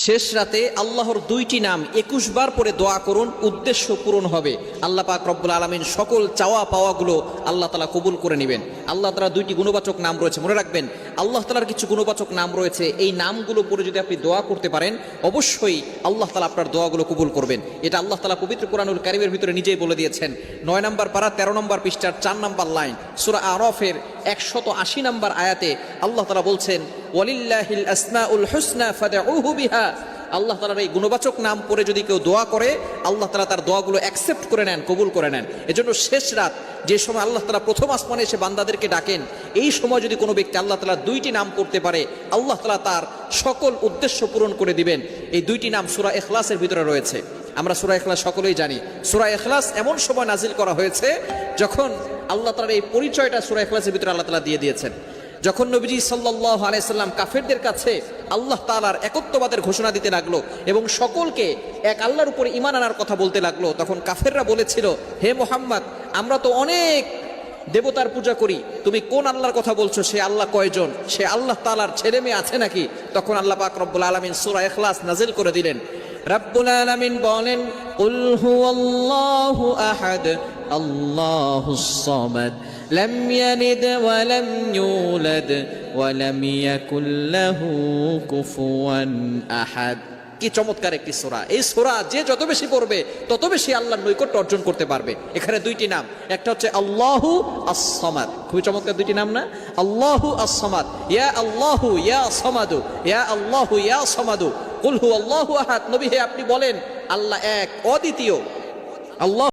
শেষ রাতে আল্লাহর দুইটি নাম 21 বার পরে দোয়া করুন, উদ্দেশ্য পূরণ হবে। আল্লাহ পাক রব্বুল আলামিন সকল চাওয়া পাওয়াগুলো আল্লাহ তাআলা কবুল করে নেবেন। আল্লাহ তাআলার দুইটি গুণবাচক নাম রয়েছে, মনে রাখবেন আল্লাহ তাআলার কিছু গুণবাচক নাম রয়েছে, এই নামগুলো পরে যদি আপনি দোয়া করতে পারেন অবশ্যই আল্লাহ তাআলা আপনার দোয়াগুলো কবুল করবেন। এটা আল্লাহ তাআলা পবিত্র কোরআনুল কারীমের ভিতরে নিজেই বলে দিয়েছেন। 9 নম্বর পারা 13 নম্বর পৃষ্ঠার 4 নম্বর লাইন সূরা আরাফের 180 নম্বর আয়াতে আল্লাহ তাআলা বলছেন, ওয়ালিল্লাহিল আসমাউল হুসনা ফাদউহু বিহা। আল্লাহ তাআলার এই গুণবাচক নাম পড়ে যদি কেউ দোয়া করে আল্লাহ তাআলা তার দোয়াগুলো অ্যাকসেপ্ট করে নেন, কবুল করে নেন। এজন্য শেষ রাত যে সময় আল্লাহ তাআলা প্রথম আসমানে এসে বান্দাদেরকে ডাকেন, এই সময় যদি কোনো ব্যক্তি আল্লাহ তাআলা দুইটি নাম পড়তে পারে আল্লাহ তাআলা তার সকল উদ্দেশ্য পূরণ করে দিবেন। এই দুইটি নাম সূরা ইখলাসের ভিতরে রয়েছে। আমরা সূরা ইখলাস সকলেই জানি। সূরা ইখলাস এমন সময় নাজিল করা হয়েছে যখন আল্লাহ তাআলার এই পরিচয়টা সূরা ইখলাসের ভিতরে আল্লাহ তাআলা দিয়ে দিয়েছেন। যখন নবীজি সাল্লাল্লাহু আলাইহি সাল্লাম কাফেরদের কাছে আল্লাহ তাআলার একত্ববাদের ঘোষণা দিতে লাগলো এবং সকলকে এক আল্লাহর উপরে ঈমান আনার কথা বলতে লাগলো, তখন কাফেররা বলেছিল, হে মুহাম্মদ, আমরা তো অনেক দেবতার পূজা করি, তুমি কোন আল্লাহর কথা বলছো? সে আল্লাহ কয়জন? সে আল্লাহ তাআলার ছেলে মেয়ে আছে নাকি? তখন আল্লাহ পাক রব্বুল আলামিন সূরা ইখলাস নাজিল করে দিলেন। রব্বুল আলামিন বলেন, কুল হুয়াল্লাহু আহাদ আল্লাহুস সামাদ লাম ইয়ালিদ ওয়া লাম ইউলাদ ওয়া লাম ইয়াকুল লাহু কুফুয়ান আহাদ। কি চমৎকার একটি সূরা! এই সূরা যে যত বেশি পড়বে তত বেশি আল্লাহর নৈকট্য অর্জন করতে পারবে। এখানে দুইটি নাম, একটা হচ্ছে আল্লাহু আস-সামাদ, খুবই চমৎকার দুইটি নাম না? আল্লাহু আস-সামাদ, ইয়া আল্লাহু ইয়া সামাদু, ইয়া আল্লাহু ইয়া সামাদু, কুল হুয়াল্লাহু আহাদ। নবী হে আপনি বলেন আল্লাহ এক, অদ্বিতীয়। আল্লাহ